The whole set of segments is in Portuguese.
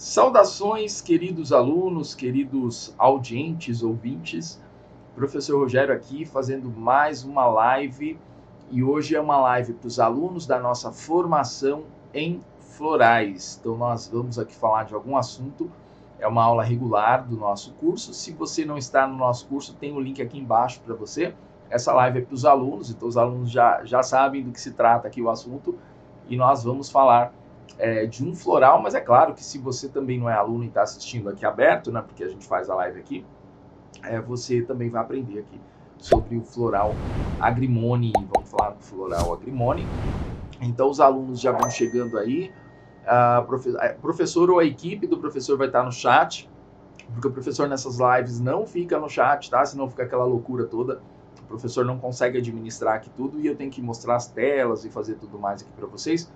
Saudações, queridos alunos, queridos audientes, ouvintes. Professor Rogério aqui fazendo mais uma live e hoje é uma live para os alunos da nossa formação em florais. Então nós vamos aqui falar de algum assunto, é uma aula regular do nosso curso. Se você não está no nosso curso, tem o link aqui embaixo para você. Essa live é para os alunos, então os alunos já sabem do que se trata aqui o assunto e nós vamos falar de um floral, mas é claro que se você também não é aluno e está assistindo aqui aberto, né, porque a gente faz a live aqui, você também vai aprender aqui sobre o floral Agrimone. Vamos falar do floral Agrimone. Então os alunos já vão chegando aí, professor ou a equipe do professor vai estar no chat, porque o professor nessas lives não fica no chat, tá? Senão fica aquela loucura toda. O professor não consegue administrar aqui tudo e eu tenho que mostrar as telas e fazer tudo mais aqui para vocês.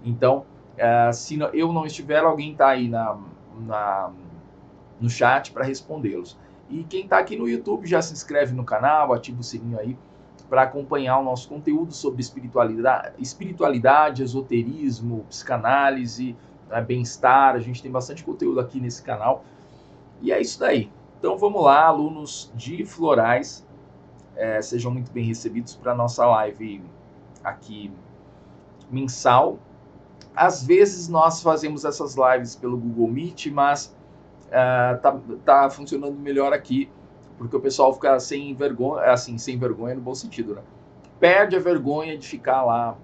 Então, se eu não estiver, alguém está aí no chat para respondê-los. E quem está aqui no YouTube já se inscreve no canal, ativa o sininho aí para acompanhar o nosso conteúdo sobre espiritualidade, esoterismo, psicanálise, bem-estar. A gente tem bastante conteúdo aqui nesse canal. E é isso daí. Então vamos lá, alunos de florais, sejam muito bem recebidos para a nossa live aqui mensal. Às vezes nós fazemos essas lives pelo Google Meet, mas tá funcionando melhor aqui, porque o pessoal fica sem vergonha, assim, sem vergonha no bom sentido, né? Perde a vergonha de ficar lá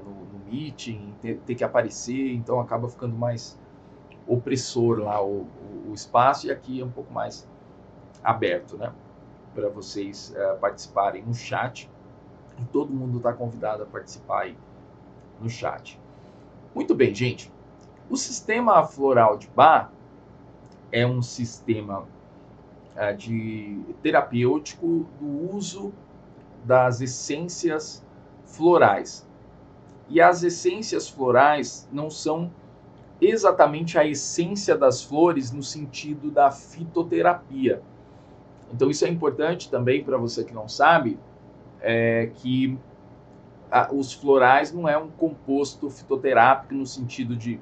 no meeting, ter que aparecer, então acaba ficando mais opressor lá o espaço, e aqui é um pouco mais aberto, né? Para vocês participarem no chat, e todo mundo está convidado a participar aí no chat. Muito bem, gente. O sistema floral de Bach é um sistema terapêutico do uso das essências florais. E as essências florais não são exatamente a essência das flores no sentido da fitoterapia. Então isso é importante também para você que não sabe, que os florais não é um composto fitoterápico no sentido de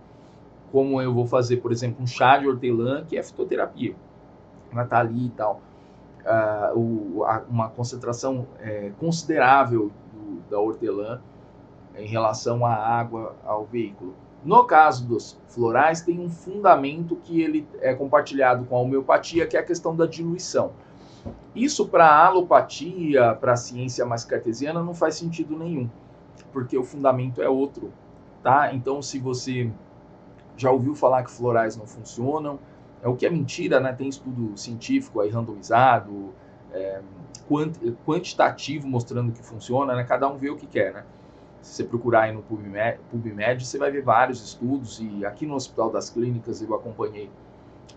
como eu vou fazer, por exemplo, um chá de hortelã, que é fitoterapia. Ela está ali e tal. Uma concentração considerável da hortelã em relação à água, ao veículo. No caso dos florais, tem um fundamento que ele é compartilhado com a homeopatia, que é a questão da diluição. Isso para a alopatia, para a ciência mais cartesiana, não faz sentido nenhum, porque o fundamento é outro, tá? Então, se você já ouviu falar que florais não funcionam, o que é mentira, né? Tem estudo científico aí randomizado, quantitativo mostrando que funciona, né? Cada um vê o que quer, né? Se você procurar aí no PubMed, você vai ver vários estudos, e aqui no Hospital das Clínicas eu acompanhei,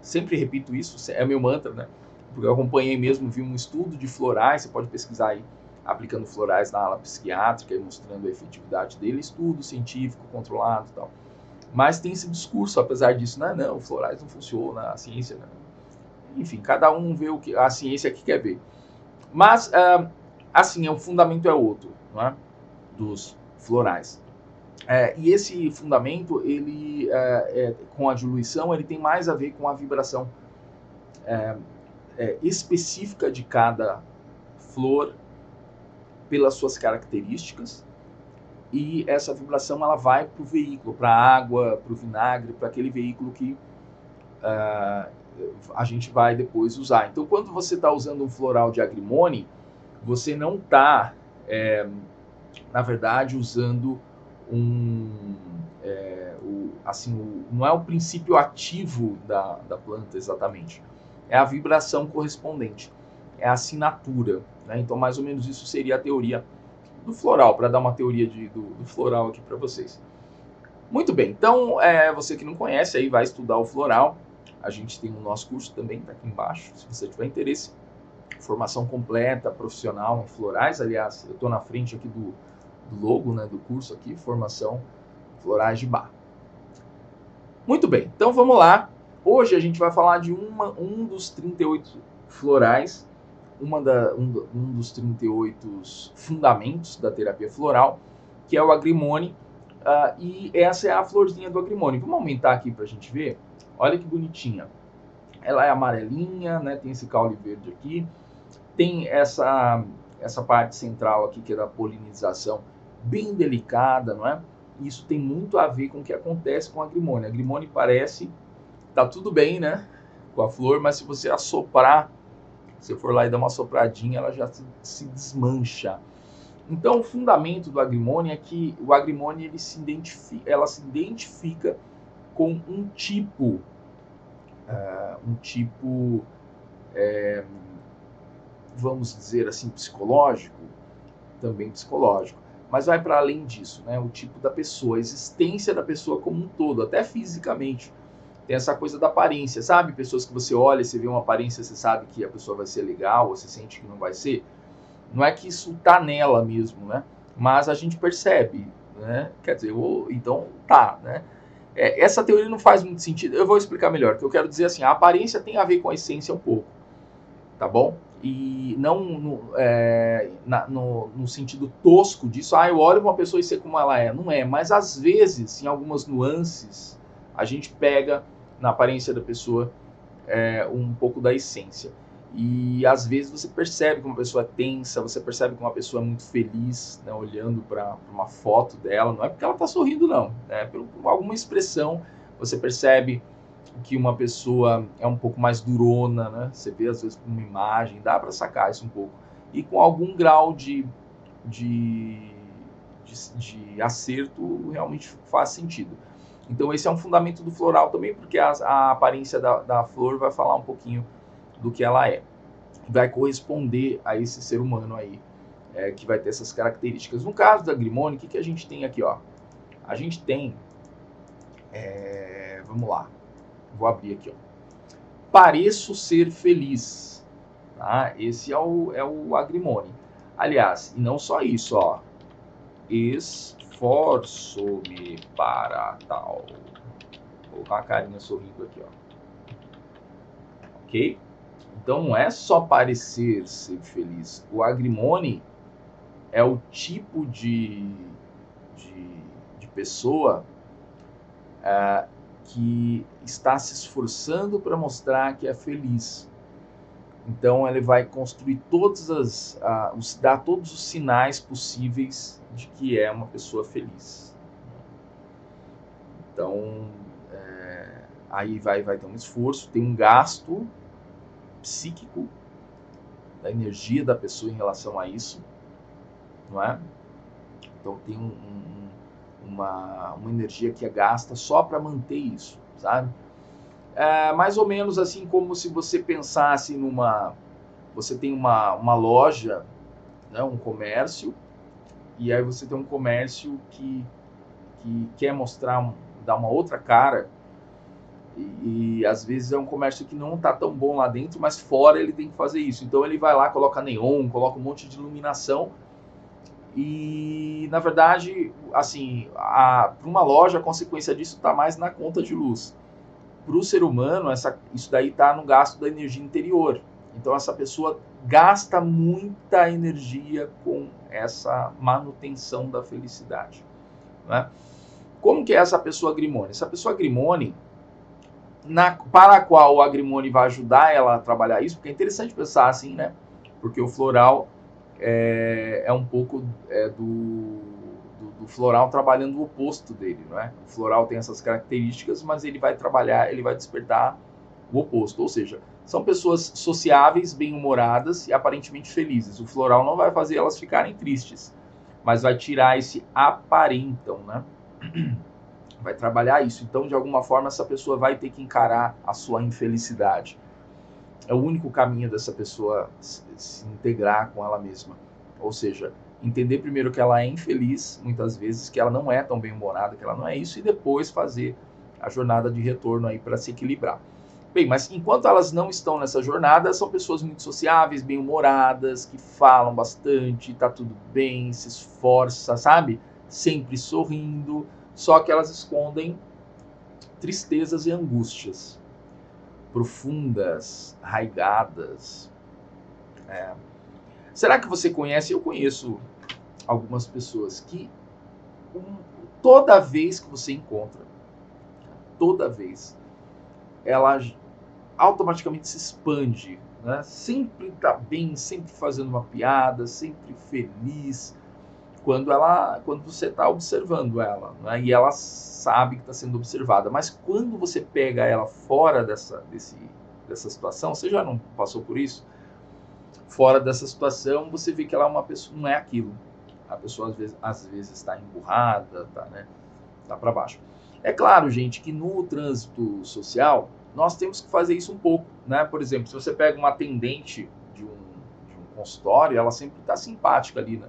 sempre repito isso, é meu mantra, né? Porque eu acompanhei mesmo, vi um estudo de florais, você pode pesquisar aí, aplicando florais na ala psiquiátrica e mostrando a efetividade dele, estudo científico, controlado e tal. Mas tem esse discurso, apesar disso, não, florais não funciona, a ciência, né? Enfim, cada um vê o que a ciência que quer ver. Mas, assim, o fundamento é outro, não é? Dos florais. E esse fundamento, ele, com a diluição, ele tem mais a ver com a vibração específica de cada flor pelas suas características, e essa vibração ela vai para o veículo, para a água, para o vinagre, para aquele veículo que a gente vai depois usar. Então, quando você está usando um floral de Agrimone, você não está, na verdade, usando não é o princípio ativo da planta exatamente, é a vibração correspondente, é a assinatura, né? Então, mais ou menos isso seria a teoria do floral, para dar uma teoria do floral aqui para vocês. Muito bem, então, você que não conhece, aí vai estudar o floral. A gente tem o nosso curso também, está aqui embaixo, se você tiver interesse. Formação completa, profissional em florais. Aliás, eu estou na frente aqui do logo, né, do curso aqui, Formação Florais de Bach. Muito bem, então vamos lá. Hoje a gente vai falar de um dos 38 florais, um dos 38 fundamentos da terapia floral, que é o Agrimone, E essa é a florzinha do agrimônio. Vamos aumentar aqui para a gente ver. Olha que bonitinha. Ela é amarelinha, né? Tem esse caule verde aqui. Tem essa parte central aqui, que é da polinização, bem delicada, não é? Isso tem muito a ver com o que acontece com a agrimônia. A agrimônia parece, tá tudo bem, né? Com a flor, mas se você assoprar, se for lá e dar uma sopradinha, ela já se desmancha. Então, o fundamento do agrimônia é que o agrimônia ela se identifica com um tipo, vamos dizer assim, psicológico, também psicológico, mas vai para além disso, né? O tipo da pessoa, a existência da pessoa como um todo, até fisicamente. Tem essa coisa da aparência, sabe? Pessoas que você olha, você vê uma aparência, você sabe que a pessoa vai ser legal, ou você sente que não vai ser. Não é que isso tá nela mesmo, né? Mas a gente percebe, né? Quer dizer, então tá, né? Essa teoria não faz muito sentido. Eu vou explicar melhor. O que eu quero dizer assim, a aparência tem a ver com a essência um pouco, tá bom? E não no sentido tosco disso, eu olho uma pessoa e sei como ela é. Não é, mas às vezes, em algumas nuances, a gente pega na aparência da pessoa um pouco da essência. E às vezes você percebe que uma pessoa é tensa, você percebe que uma pessoa é muito feliz, né, olhando para uma foto dela. Não é porque ela está sorrindo, não. Por alguma expressão, você percebe que uma pessoa é um pouco mais durona, né? Você vê às vezes com uma imagem, dá para sacar isso um pouco. E com algum grau de acerto, realmente faz sentido. Então esse é um fundamento do floral também, porque a aparência da flor vai falar um pouquinho do que ela é. Vai corresponder a esse ser humano aí, que vai ter essas características. No caso da agrimônia, o que a gente tem aqui, ó? A gente tem, vamos lá, vou abrir aqui, ó. Pareço ser feliz, tá? Esse é o agrimônia. Aliás, e não só isso, ó. Esforço-me para tal. Vou colocar uma carinha sorrindo aqui, ó. Ok? Então não é só parecer ser feliz. O agrimônia é o tipo de pessoa que está se esforçando para mostrar que é feliz. Então ele vai construir dar todos os sinais possíveis de que é uma pessoa feliz. Então aí vai ter um esforço, tem um gasto psíquico da energia da pessoa em relação a isso, não é? Então tem uma energia que é gasta só para manter isso, sabe? Mais ou menos assim como se você pensasse você tem uma loja, né, um comércio, e aí você tem um comércio que quer dar uma outra cara, e às vezes é um comércio que não está tão bom lá dentro, mas fora ele tem que fazer isso. Então ele vai lá, coloca neon, coloca um monte de iluminação, e na verdade, assim, para uma loja a consequência disso está mais na conta de luz. Para o ser humano, isso daí está no gasto da energia interior. Então essa pessoa gasta muita energia com essa manutenção da felicidade, né? Como que é essa pessoa agrimônia? Essa pessoa agrimônia, para a qual o agrimônia vai ajudar ela a trabalhar isso, porque é interessante pensar assim, né? Porque o floral é um pouco do floral trabalhando o oposto dele, não é? O floral tem essas características, mas ele vai despertar o oposto, ou seja, são pessoas sociáveis, bem-humoradas e aparentemente felizes. O floral não vai fazer elas ficarem tristes, mas vai tirar esse aparentam, né? Vai trabalhar isso. Então, de alguma forma, essa pessoa vai ter que encarar a sua infelicidade. É o único caminho dessa pessoa se integrar com ela mesma. Ou seja, entender primeiro que ela é infeliz, muitas vezes, que ela não é tão bem-humorada, que ela não é isso, e depois fazer a jornada de retorno aí para se equilibrar. Bem, mas enquanto elas não estão nessa jornada, são pessoas muito sociáveis, bem-humoradas, que falam bastante, tá tudo bem, se esforça, sabe? Sempre sorrindo, só que elas escondem tristezas e angústias profundas, arraigadas. Será que você conhece? Eu conheço algumas pessoas que toda vez que você encontra, toda vez, ela automaticamente se expande, né? Sempre está bem, sempre fazendo uma piada, sempre feliz, quando você está observando ela, né? E ela sabe que está sendo observada. Mas quando você pega ela fora dessa situação, você já não passou por isso? Fora dessa situação, você vê que ela é uma pessoa, não é aquilo. A pessoa às vezes está emburrada, tá, né? Tá para baixo. É claro, gente, que no trânsito social nós temos que fazer isso um pouco, né? Por exemplo, se você pega uma atendente de um consultório, ela sempre está simpática ali, né?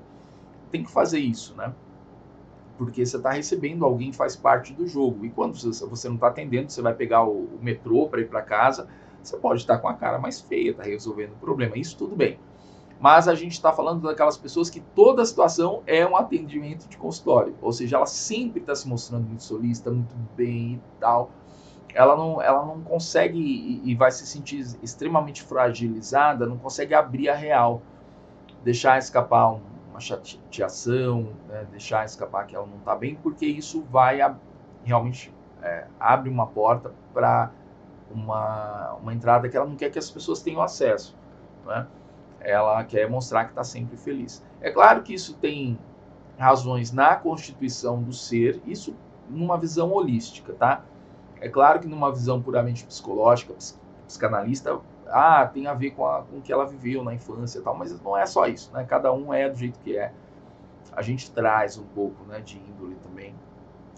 Tem que fazer isso, né? Porque você está recebendo alguém, faz parte do jogo. E quando você não está atendendo, você vai pegar o metrô para ir para casa, você pode estar com a cara mais feia, está resolvendo o problema. Isso tudo bem. Mas a gente está falando daquelas pessoas que toda situação é um atendimento de consultório. Ou seja, ela sempre está se mostrando muito solista, muito bem e tal. Ela não consegue e vai se sentir extremamente fragilizada, não consegue abrir a real, deixar escapar uma chateação, né? Deixar escapar que ela não está bem, porque isso vai realmente abre uma porta para uma entrada que ela não quer que as pessoas tenham acesso, né? Ela quer mostrar que está sempre feliz. É claro que isso tem razões na constituição do ser, isso numa visão holística, tá? É claro que numa visão puramente psicológica, psicanalista, tem a ver com o que ela viveu na infância e tal, mas não é só isso, né? Cada um é do jeito que é. A gente traz um pouco, né, de índole também.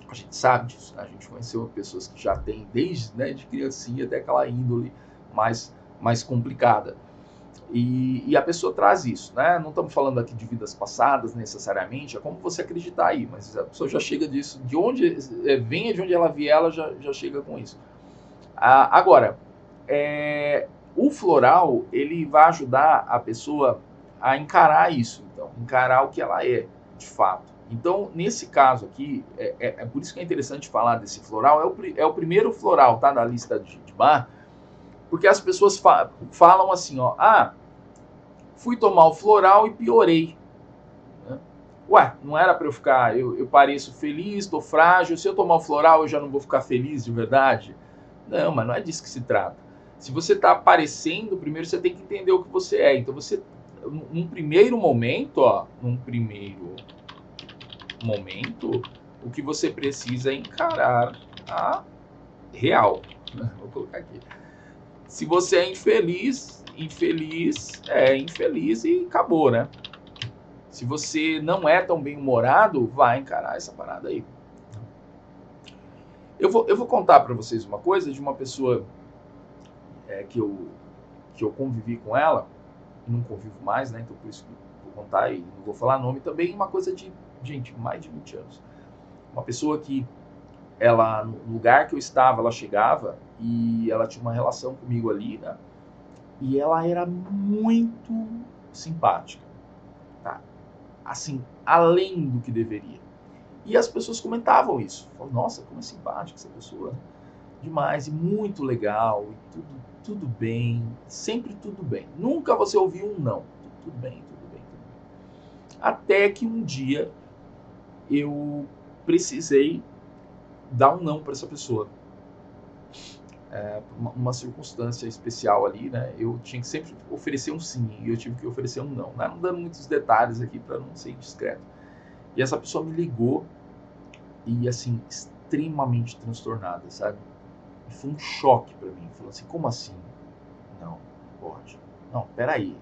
A gente sabe disso, né? A gente conheceu pessoas que já têm desde, né, de criancinha até aquela índole mais complicada. E a pessoa traz isso, né? Não estamos falando aqui de vidas passadas necessariamente, é como você acreditar aí, mas a pessoa já chega disso, de onde venha de onde ela vier, ela já chega com isso. Agora, o floral, ele vai ajudar a pessoa a encarar isso, então, encarar o que ela é, de fato. Então, nesse caso aqui, é por isso que é interessante falar desse floral, é o primeiro floral, tá, na lista de bar, porque as pessoas falam assim, ó, fui tomar o floral e piorei. Né? Ué, não era para eu ficar, eu pareço feliz, estou frágil, se eu tomar o floral eu já não vou ficar feliz de verdade? Não, mas não é disso que se trata. Se você está aparecendo, primeiro você tem que entender o que você é. Então você, num primeiro momento, o que você precisa é encarar a real. Vou colocar aqui. Se você é infeliz é infeliz e acabou, né? Se você não é tão bem-humorado, vai encarar essa parada aí. Eu vou contar para vocês uma coisa de uma pessoa que eu convivi com ela, não convivo mais, né? Então por isso que vou contar e não vou falar nome também, uma coisa de, gente, mais de 20 anos. Uma pessoa que ela, no lugar que eu estava, ela chegava e ela tinha uma relação comigo ali, né? E ela era muito simpática, tá? Assim, além do que deveria. E as pessoas comentavam isso. Falavam, nossa, como é simpática essa pessoa. Demais, e muito legal, e tudo bem, sempre tudo bem. Nunca você ouviu um não. Tudo bem, tudo bem, tudo bem. Até que um dia eu precisei dar um não para essa pessoa. Uma circunstância especial ali, né? Eu tinha que sempre oferecer um sim e eu tive que oferecer um não, né? Não dando muitos detalhes aqui para não ser indiscreto. E essa pessoa me ligou e, assim, extremamente transtornada, sabe? E foi um choque para mim. Falou assim, como assim? Não, pode. Não, peraí.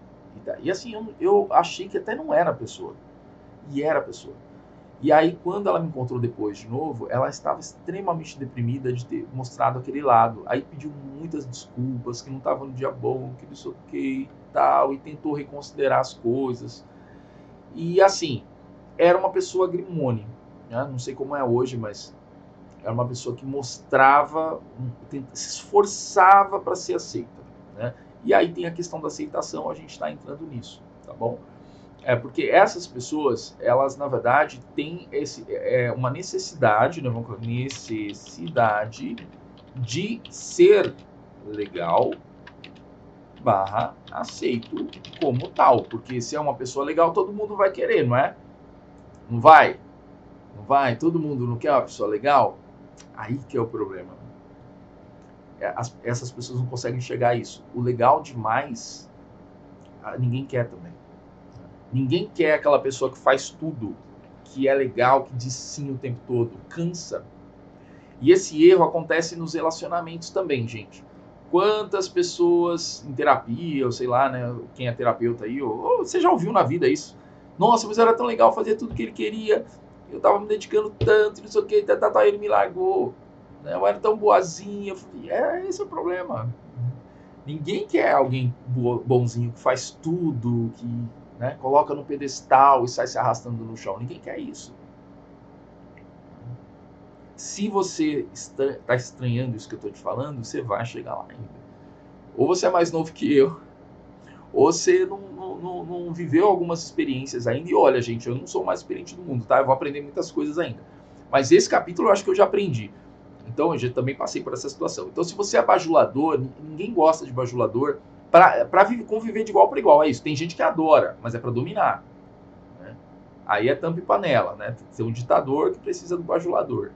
E assim, eu achei que até não era a pessoa. E era a pessoa. E aí, quando ela me encontrou depois de novo, ela estava extremamente deprimida de ter mostrado aquele lado. Aí pediu muitas desculpas, que não estava no dia bom, que não sei o que e tal, e tentou reconsiderar as coisas. E assim, era uma pessoa grimone, né? Não sei como é hoje, mas era uma pessoa que mostrava, se esforçava para ser aceita, né? E aí tem a questão da aceitação, a gente está entrando nisso, tá bom? Porque essas pessoas, elas na verdade têm uma necessidade, né, vamos falar, necessidade de ser legal barra aceito como tal, porque se é uma pessoa legal todo mundo vai querer, não é? Não vai? vai, todo mundo não quer uma pessoa legal? Aí que é o problema. Essas pessoas não conseguem enxergar isso. O legal demais, ninguém quer também. Ninguém quer aquela pessoa que faz tudo, que é legal, que diz sim o tempo todo. Cansa. E esse erro acontece nos relacionamentos também, gente. Quantas pessoas em terapia, ou sei lá, né, quem é terapeuta aí, ou você já ouviu na vida isso? Nossa, mas era tão legal fazer tudo que ele queria, eu tava me dedicando tanto, não sei o que, ele me largou, né, eu era tão boazinha. Eu falei, esse é o problema. Ninguém quer alguém bonzinho que faz tudo, que, né, coloca no pedestal e sai se arrastando no chão. Ninguém quer isso. Se você está estranhando isso que eu estou te falando, você vai chegar lá ainda. Ou você é mais novo que eu, ou você não viveu algumas experiências ainda. E olha, gente, eu não sou o mais experiente do mundo, tá? Eu vou aprender muitas coisas ainda. Mas esse capítulo eu acho que eu já aprendi. Então, eu já também passei por essa situação. Então, se você é bajulador, ninguém gosta de bajulador para conviver de igual para igual. É isso. Tem gente que adora, mas é para dominar. Né? Aí é tampa e panela, né? Tem que ser um ditador que precisa do bajulador.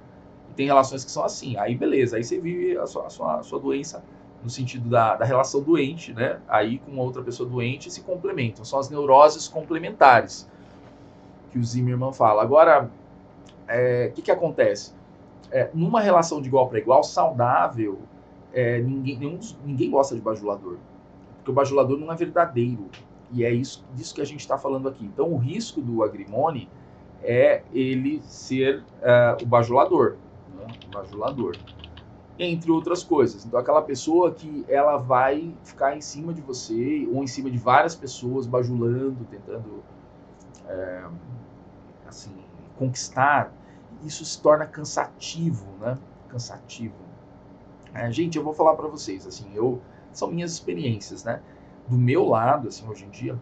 Tem relações que são assim, aí beleza, aí você vive a sua doença no sentido da relação doente, né? Aí com outra pessoa doente se complementam, são as neuroses complementares que o Zimmermann fala. Agora, o que acontece? Numa relação de igual para igual, saudável, ninguém gosta de bajulador, porque o bajulador não é verdadeiro, e é disso que a gente está falando aqui. Então, o risco do agrimone é ele ser o bajulador. Bajulador, entre outras coisas. Então, aquela pessoa que ela vai ficar em cima de você ou em cima de várias pessoas, bajulando, tentando assim, conquistar, isso se torna cansativo, né? Cansativo. Gente, eu vou falar para vocês, assim, são minhas experiências, né? Do meu lado, assim, hoje em dia,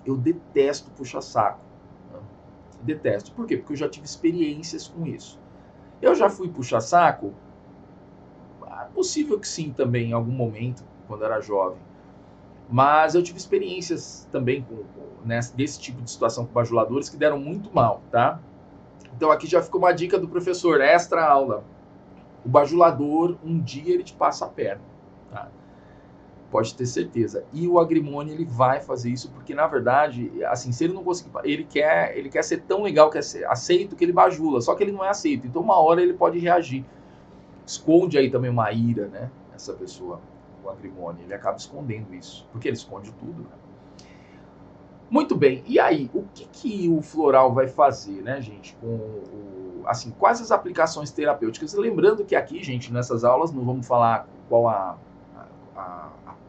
eu detesto puxa-saco. Né? Detesto. Por quê? Porque eu já tive experiências com isso. Eu já fui puxa-saco? É possível que sim também, em algum momento, quando era jovem. Mas eu tive experiências também desse tipo de situação com bajuladores que deram muito mal, tá? Então aqui já ficou uma dica do professor, extra aula. O bajulador, um dia ele te passa a perna, tá? Pode ter certeza. E o agrimone, ele vai fazer isso, porque na verdade, assim, se ele não conseguir, ele quer ser tão legal, quer ser aceito, que ele bajula, só que ele não é aceito. Então uma hora ele pode reagir. Esconde aí também uma ira, né? Essa pessoa, o agrimone, ele acaba escondendo isso, porque ele esconde tudo, né? Muito bem, e aí, o que o floral vai fazer, né, gente, assim, quais as aplicações terapêuticas? Lembrando que aqui, gente, nessas aulas, não vamos falar qual a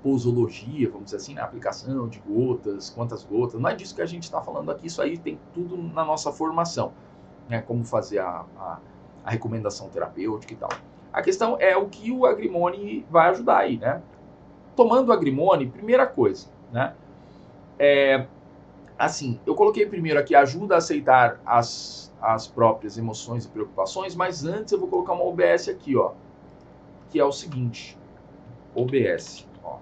posologia, vamos dizer assim, a aplicação de gotas, quantas gotas, não é disso que a gente está falando aqui, isso aí tem tudo na nossa formação, né, como fazer a recomendação terapêutica e tal. A questão é o que o agrimone vai ajudar aí, né? Tomando o agrimone, primeira coisa, né? Assim, eu coloquei primeiro aqui, ajuda a aceitar as próprias emoções e preocupações, mas antes eu vou colocar uma OBS aqui, ó, que é o seguinte, OBS, ó.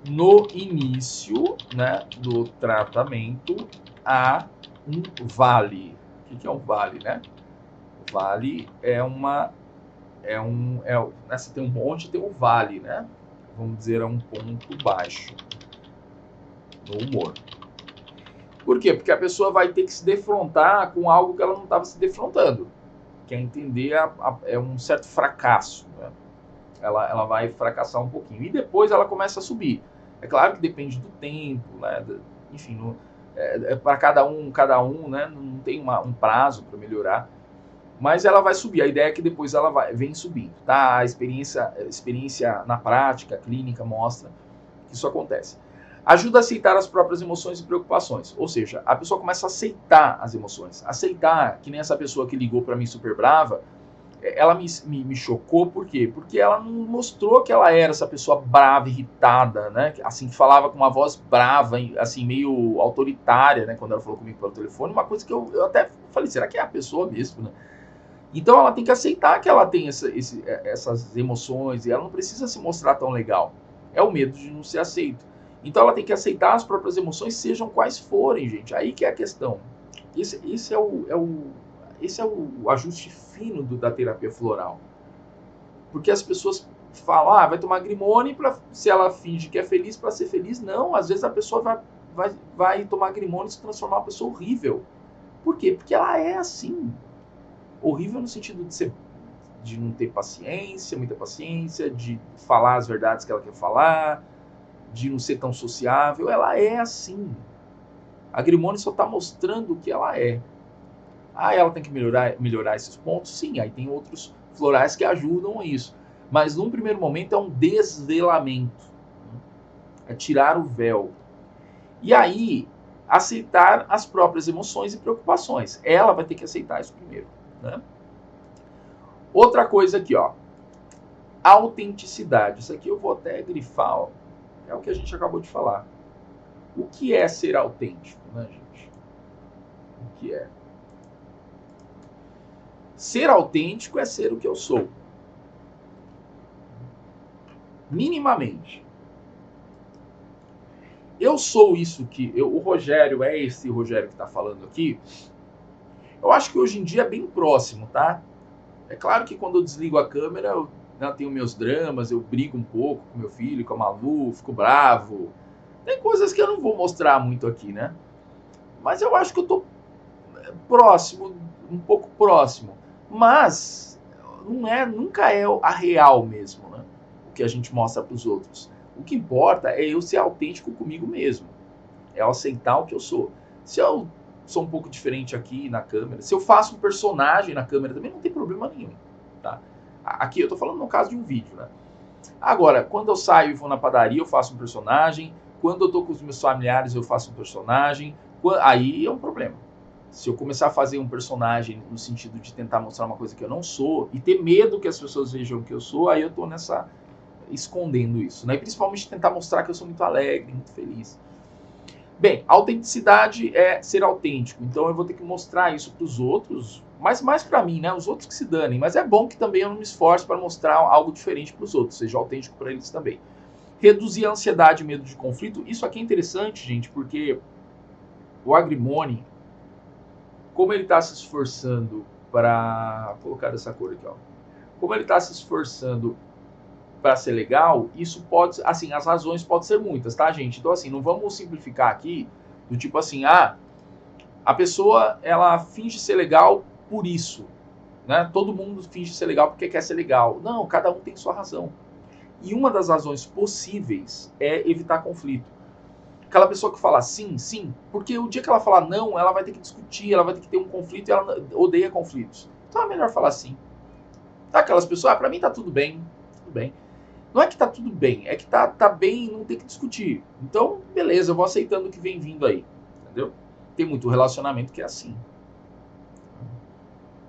No início, né, do tratamento, há um vale. O que é um vale, né? O vale né, você tem um monte, tem um vale, né? Vamos dizer, é um ponto baixo no humor. Por quê? Porque a pessoa vai ter que se defrontar com algo que ela não estava se defrontando. Quer entender é um certo fracasso, né? Ela vai fracassar um pouquinho. E depois ela começa a subir. É claro que depende do tempo, né? Enfim, para cada um, né? Não tem um prazo para melhorar. Mas ela vai subir. A ideia é que depois ela vem subindo, tá? A experiência na prática, clínica, mostra que isso acontece. Ajuda a aceitar as próprias emoções e preocupações. Ou seja, a pessoa começa a aceitar as emoções. Aceitar, que nem essa pessoa que ligou para mim super brava, ela me chocou, por quê? Porque ela não mostrou que ela era essa pessoa brava, irritada, né? Assim, que falava com uma voz brava, assim, meio autoritária, né? Quando ela falou comigo pelo telefone, uma coisa que eu até falei, será que é a pessoa mesmo, né? Então ela tem que aceitar que ela tem essas emoções e ela não precisa se mostrar tão legal. É o medo de não ser aceito. Então ela tem que aceitar as próprias emoções, sejam quais forem, gente. Aí que é a questão. esse é o ajuste fino da terapia floral. Porque as pessoas falam, vai tomar Grimone se ela finge que é feliz para ser feliz. Não, às vezes a pessoa vai tomar Grimone e se transformar uma pessoa horrível. Por quê? Porque ela é assim. Horrível no sentido de não ter paciência, muita paciência, de falar as verdades que ela quer falar, de não ser tão sociável. Ela é assim. A Grimone só está mostrando o que ela é. Ela tem que melhorar esses pontos? Sim, aí tem outros florais que ajudam a isso. Mas num primeiro momento é um desvelamento. É tirar o véu. E aí, aceitar as próprias emoções e preocupações. Ela vai ter que aceitar isso primeiro. Né? Outra coisa aqui, ó. Autenticidade. Isso aqui eu vou até grifar, ó. É o que a gente acabou de falar. O que é ser autêntico, né, gente? O que é? Ser autêntico é ser o que eu sou. Minimamente. Eu sou isso que... o Rogério é esse Rogério que está falando aqui. Eu acho que hoje em dia é bem próximo, tá? É claro que quando eu desligo a câmera, eu tenho meus dramas, eu brigo um pouco com meu filho, com a Malu, fico bravo. Tem coisas que eu não vou mostrar muito aqui, né? Mas eu acho que eu tô próximo, um pouco próximo. Mas nunca é a real mesmo, né? O que a gente mostra para os outros. O que importa é eu ser autêntico comigo mesmo. É eu aceitar o que eu sou. Se eu sou um pouco diferente aqui na câmera, se eu faço um personagem na câmera também, não tem problema nenhum, tá? Aqui eu tô falando no caso de um vídeo, né? Agora, quando eu saio e vou na padaria, eu faço um personagem. Quando eu tô com os meus familiares, eu faço um personagem. Aí é um problema. Se eu começar a fazer um personagem no sentido de tentar mostrar uma coisa que eu não sou e ter medo que as pessoas vejam que eu sou, aí eu tô escondendo isso, né? E principalmente tentar mostrar que eu sou muito alegre, muito feliz. Bem, autenticidade é ser autêntico. Então eu vou ter que mostrar isso para os outros, mas mais para mim, né? Os outros que se danem. Mas é bom que também eu não me esforce para mostrar algo diferente para os outros, seja autêntico para eles também. Reduzir a ansiedade e medo de conflito. Isso aqui é interessante, gente, porque o Agrimone, como ele está se esforçando para... Vou colocar dessa cor aqui, ó. Como ele está se esforçando para ser legal, isso pode, assim, as razões podem ser muitas, tá, gente? Então, assim, não vamos simplificar aqui do tipo assim, a pessoa, ela finge ser legal por isso, né? Todo mundo finge ser legal porque quer ser legal. Não, cada um tem sua razão. E uma das razões possíveis é evitar conflito. Aquela pessoa que fala sim, sim, porque o dia que ela falar não, ela vai ter que discutir, ela vai ter que ter um conflito e ela odeia conflitos. Então é melhor falar sim. Tá? Aquelas pessoas, pra mim tá tudo bem, tudo bem. Não é que tá tudo bem, é que tá bem e não tem que discutir. Então, beleza, eu vou aceitando o que vem vindo aí. Entendeu? Tem muito relacionamento que é assim.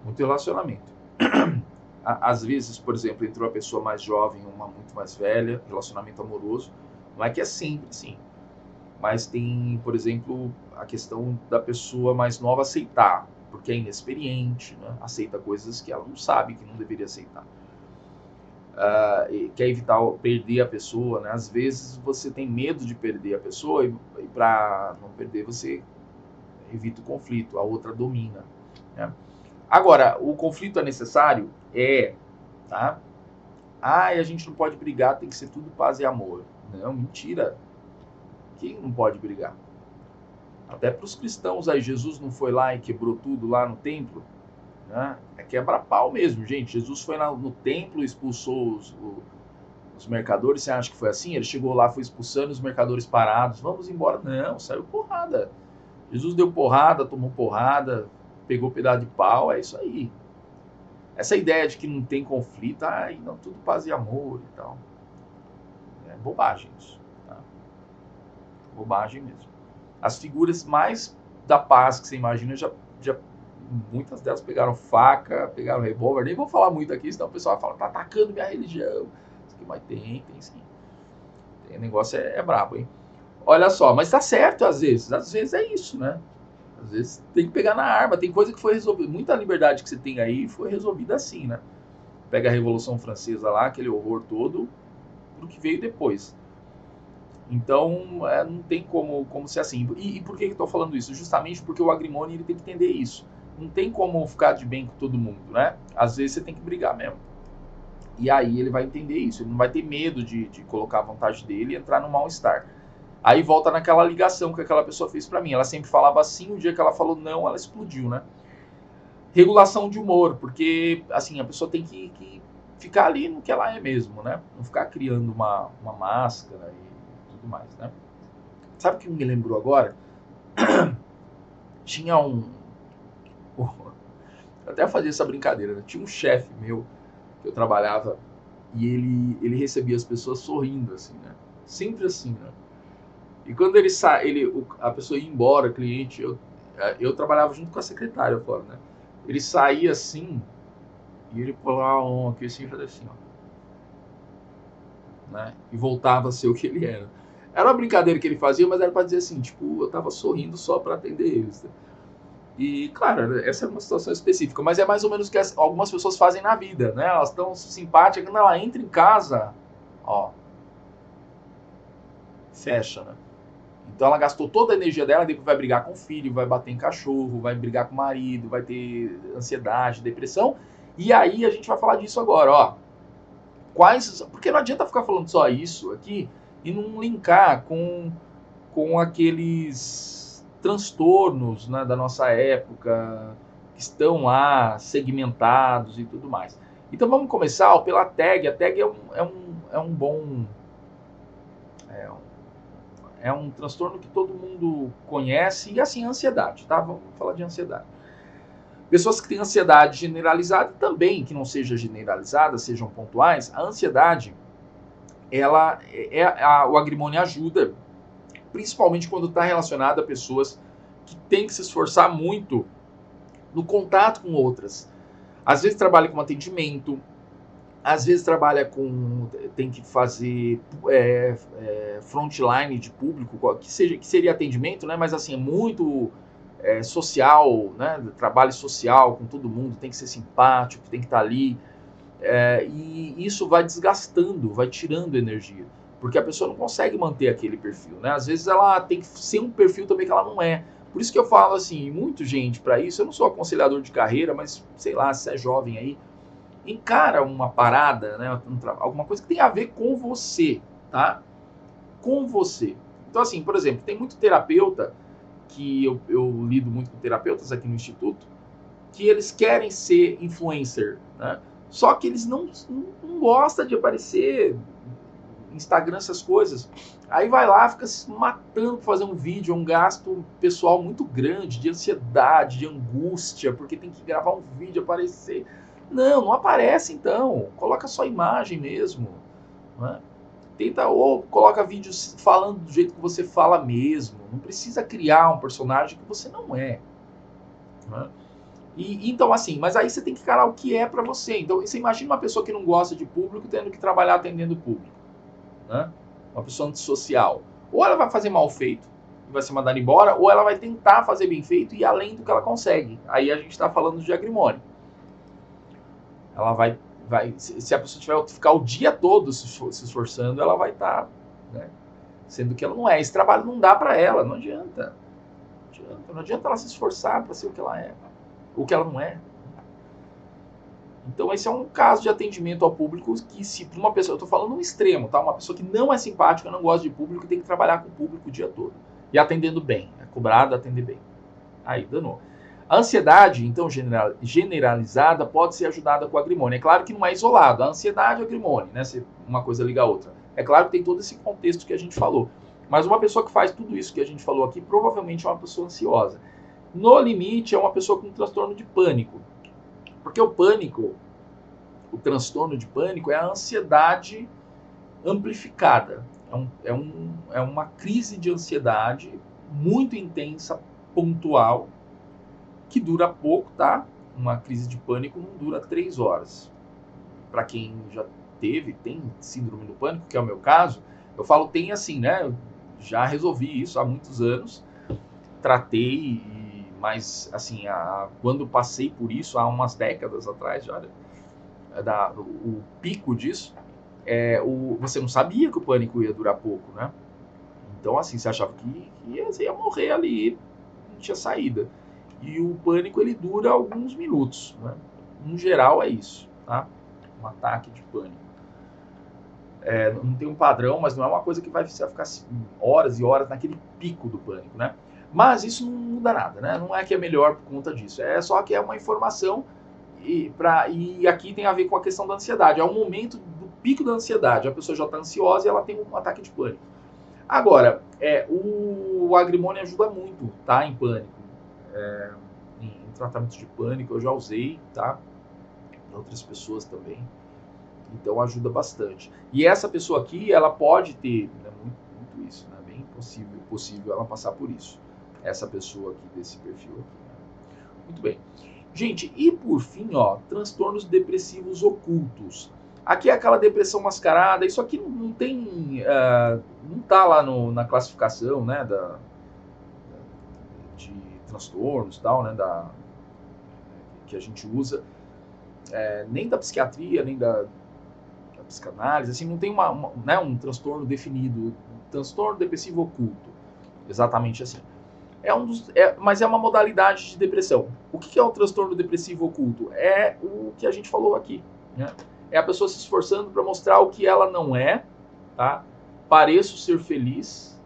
Muito relacionamento. Às vezes, por exemplo, entre uma pessoa mais jovem e uma muito mais velha, relacionamento amoroso, não é que é sempre assim. Mas tem, por exemplo, a questão da pessoa mais nova aceitar, porque é inexperiente, né? Aceita coisas que ela não sabe que não deveria aceitar. Quer evitar perder a pessoa, né? Às vezes você tem medo de perder a pessoa e para não perder você evita o conflito, a outra domina, né? Agora, o conflito é necessário? Tá? A gente não pode brigar, tem que ser tudo paz e amor. Não, mentira. Quem não pode brigar? Até para os cristãos aí, Jesus não foi lá e quebrou tudo lá no templo? Né? É quebra-pau mesmo, gente. Jesus foi no templo, expulsou os mercadores. Você acha que foi assim? Ele chegou lá, foi expulsando os mercadores parados. Vamos embora. Não, saiu porrada. Jesus deu porrada, tomou porrada, pegou pedaço de pau, é isso aí. Essa ideia de que não tem conflito, não, tudo paz e amor e tal. É bobagem isso. Tá? Bobagem mesmo. As figuras mais da paz que você imagina, já muitas delas pegaram faca, pegaram revólver. Nem vou falar muito aqui, senão o pessoal vai falar, tá atacando minha religião. Mas tem sim. Tem negócio é brabo, hein? Olha só, mas tá certo às vezes é isso, né? Às vezes tem que pegar na arma, tem coisa que foi resolvida, muita liberdade que você tem aí foi resolvida assim, né? Pega a Revolução Francesa lá, aquele horror todo, pro que veio depois. Então, não tem como ser assim. E por que eu estou falando isso? Justamente porque o agrimônio ele tem que entender isso. Não tem como ficar de bem com todo mundo, né? Às vezes você tem que brigar mesmo. E aí ele vai entender isso. Ele não vai ter medo de colocar a vontade dele e entrar no mal-estar. Aí volta naquela ligação que aquela pessoa fez para mim. Ela sempre falava assim, o dia que ela falou não, ela explodiu, né? Regulação de humor, porque assim, a pessoa tem que ficar ali no que ela é mesmo, né? Não ficar criando uma máscara e tudo mais, né? Sabe o que me lembrou agora? Tinha eu até fazia essa brincadeira, né? Tinha um chefe meu que eu trabalhava e ele recebia as pessoas sorrindo, assim, né? Sempre assim, né? E quando a pessoa ia embora, cliente, eu trabalhava junto com a secretária fora, né? Ele saía assim e ele pulava a mão aqui assim e fazia assim, ó. Né? E voltava a ser o que ele era. Era uma brincadeira que ele fazia, mas era para dizer assim, tipo, eu tava sorrindo só para atender eles. Né? E, claro, essa é uma situação específica, mas é mais ou menos o que algumas pessoas fazem na vida, né? Elas estão simpáticas, quando ela entra em casa, ó, fecha, né? Então ela gastou toda a energia dela, depois vai brigar com o filho, vai bater em cachorro, vai brigar com o marido, vai ter ansiedade, depressão. E aí a gente vai falar disso agora, ó. Porque não adianta ficar falando só isso aqui e não linkar com aqueles transtornos, né, da nossa época que estão lá segmentados e tudo mais. Então vamos começar ó, pela tag. A tag é um bom é um transtorno que todo mundo conhece e assim ansiedade, tá? Vamos falar de ansiedade. Pessoas que têm ansiedade generalizada também, que não seja generalizada, sejam pontuais, a ansiedade, o agrimônio ajuda, principalmente quando está relacionada a pessoas que têm que se esforçar muito no contato com outras. Às vezes trabalha com atendimento, às vezes tem que fazer frontline de público, que seria atendimento, né? Mas assim, é muito social, né? Trabalho social com todo mundo, tem que ser simpático, tem que estar ali. E isso vai desgastando, vai tirando energia. Porque a pessoa não consegue manter aquele perfil, né? Às vezes ela tem que ser um perfil também que ela não é. Por isso que eu falo assim, muito gente para isso, eu não sou aconselhador de carreira, mas sei lá, se é jovem aí, encara uma parada, né, alguma coisa que tem a ver com você, tá? Com você. Então assim, por exemplo, tem muito terapeuta, que eu lido muito com terapeutas aqui no Instituto, que eles querem ser influencer, né? Só que eles não gostam de aparecer Instagram, essas coisas. Aí vai lá, fica se matando para fazer um vídeo, é um gasto pessoal muito grande, de ansiedade, de angústia, porque tem que gravar um vídeo, aparecer. Não aparece então. Coloca só imagem mesmo. Né? Tenta, ou coloca vídeos falando do jeito que você fala mesmo. Não precisa criar um personagem que você não é. Né? Então, assim, mas aí você tem que encarar o que é para você. Então, você imagina uma pessoa que não gosta de público tendo que trabalhar atendendo público. Né? Uma pessoa antissocial. Ou ela vai fazer mal feito e vai ser mandada embora, ou ela vai tentar fazer bem feito e ir além do que ela consegue. Aí a gente está falando de agrimônio. Ela se a pessoa tiver ficar o dia todo se esforçando, ela vai estar, né? Sendo que ela não é. Esse trabalho não dá para ela, não adianta. Não adianta ela se esforçar para ser o que ela é, o que ela não é. Então esse é um caso de atendimento ao público que se para uma pessoa, eu estou falando um extremo, tá? Uma pessoa que não é simpática, não gosta de público, tem que trabalhar com o público o dia todo. E atendendo bem, é cobrado atender bem. Aí, danou. A ansiedade, então, generalizada, pode ser ajudada com agrimônio. É claro que não é isolado. A ansiedade e o agrimônio, né? Se uma coisa liga a outra. É claro que tem todo esse contexto que a gente falou. Mas uma pessoa que faz tudo isso que a gente falou aqui, provavelmente é uma pessoa ansiosa. No limite, é uma pessoa com transtorno de pânico. Porque o pânico, o transtorno de pânico, é a ansiedade amplificada. É uma crise de ansiedade muito intensa, pontual, que dura pouco, tá? Uma crise de pânico não dura 3 horas. Para quem já tem síndrome do pânico, que é o meu caso, eu falo tem assim, né? Eu já resolvi isso há muitos anos, tratei, mas assim, quando passei por isso, há umas décadas atrás já, o pico disso, você não sabia que o pânico ia durar pouco, né? Então, assim, você achava que você ia morrer ali, não tinha saída. E o pânico, ele dura alguns minutos, né? Em geral, é isso, tá? Um ataque de pânico. Não tem um padrão, mas não é uma coisa que vai ficar horas e horas naquele pico do pânico, né? Mas isso não muda nada, né? Não é que é melhor por conta disso. É só que é uma informação e aqui tem a ver com a questão da ansiedade. É um momento do pico da ansiedade. A pessoa já está ansiosa e ela tem um ataque de pânico. Agora, o agrimônio ajuda muito, tá? Em pânico. Em tratamentos de pânico eu já usei, tá? Outras pessoas também. Então ajuda bastante. E essa pessoa aqui, ela pode ter, né, muito isso, né? Bem possível ela passar por isso. Essa pessoa aqui, desse perfil aqui. Né? Muito bem. Gente, e por fim, ó, transtornos depressivos ocultos. Aqui é aquela depressão mascarada. Isso aqui não tem, não tá lá na classificação, né, de transtornos, tal, né, que a gente usa, nem da psiquiatria, nem da psicanálise, assim, não tem né, um transtorno definido, transtorno depressivo oculto, exatamente assim. Mas é uma modalidade de depressão. O que é o transtorno depressivo oculto? É o que a gente falou aqui, né? É a pessoa se esforçando para mostrar o que ela não é, tá? Pareço ser feliz,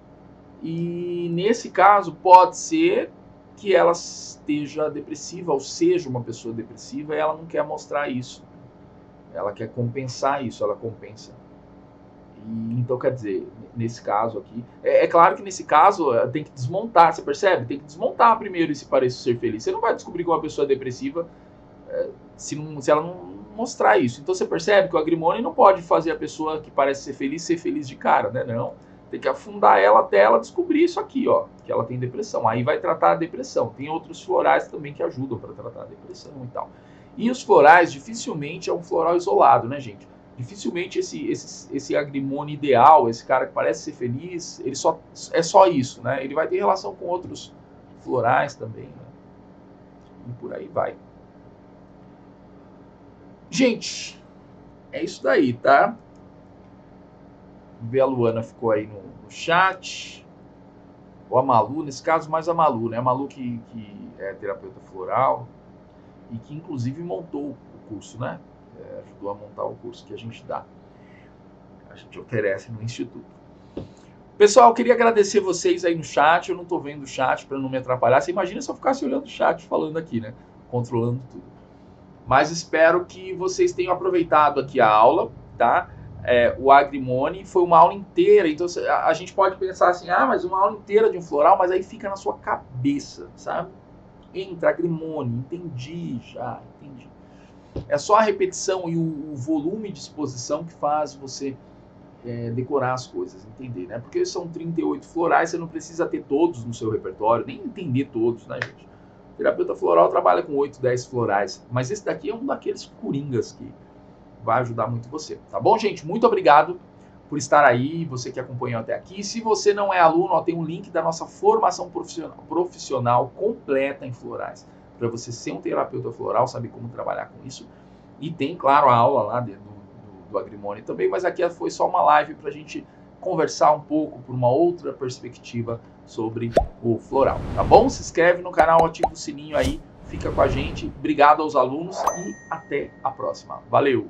e nesse caso pode ser que ela esteja depressiva, ou seja uma pessoa depressiva, e ela não quer mostrar isso. Ela quer compensar isso, ela compensa. Então, quer dizer, nesse caso aqui... É claro que nesse caso tem que desmontar, você percebe? Tem que desmontar primeiro esse pareço ser feliz. Você não vai descobrir que uma pessoa é depressiva se ela não mostrar isso. Então você percebe que o agrimônio não pode fazer a pessoa que parece ser feliz de cara, né? Não. Tem que afundar ela até ela descobrir isso aqui, ó, que ela tem depressão. Aí vai tratar a depressão. Tem outros florais também que ajudam para tratar a depressão e tal. E os florais, dificilmente é um floral isolado, né, gente? Dificilmente esse agrimônio ideal, esse cara que parece ser feliz, ele é só isso, né? Ele vai ter relação com outros florais também, né? E por aí vai. Gente, é isso daí, tá? A Luana ficou aí no chat. Ou a Malu, nesse caso, mais a Malu, né? A Malu que é terapeuta floral e que inclusive montou o curso, né? Ajudou a montar o curso que a gente dá. A gente oferece no Instituto. Pessoal, eu queria agradecer vocês aí no chat. Eu não estou vendo o chat para não me atrapalhar. Você imagina se eu ficasse olhando o chat falando aqui, né? Controlando tudo. Mas espero que vocês tenham aproveitado aqui a aula, tá? O Agrimone foi uma aula inteira. Então a gente pode pensar assim, mas uma aula inteira de um floral, mas aí fica na sua cabeça, sabe? Entra Agrimone, entendi. É só a repetição e o volume de exposição que faz você decorar as coisas, entender, né? Porque são 38 florais, você não precisa ter todos no seu repertório, nem entender todos, né, gente? O terapeuta floral trabalha com 8, 10 florais, mas esse daqui é um daqueles coringas que vai ajudar muito você, tá bom, gente? Muito obrigado por estar aí, você que acompanhou até aqui. Se você não é aluno, tem um link da nossa formação profissional completa em florais, para você ser um terapeuta floral, saber como trabalhar com isso. E tem, claro, a aula lá do Agrimone também, mas aqui foi só uma live para a gente conversar um pouco por uma outra perspectiva sobre o floral, tá bom? Se inscreve no canal, ativa o sininho aí, fica com a gente. Obrigado aos alunos e até a próxima. Valeu!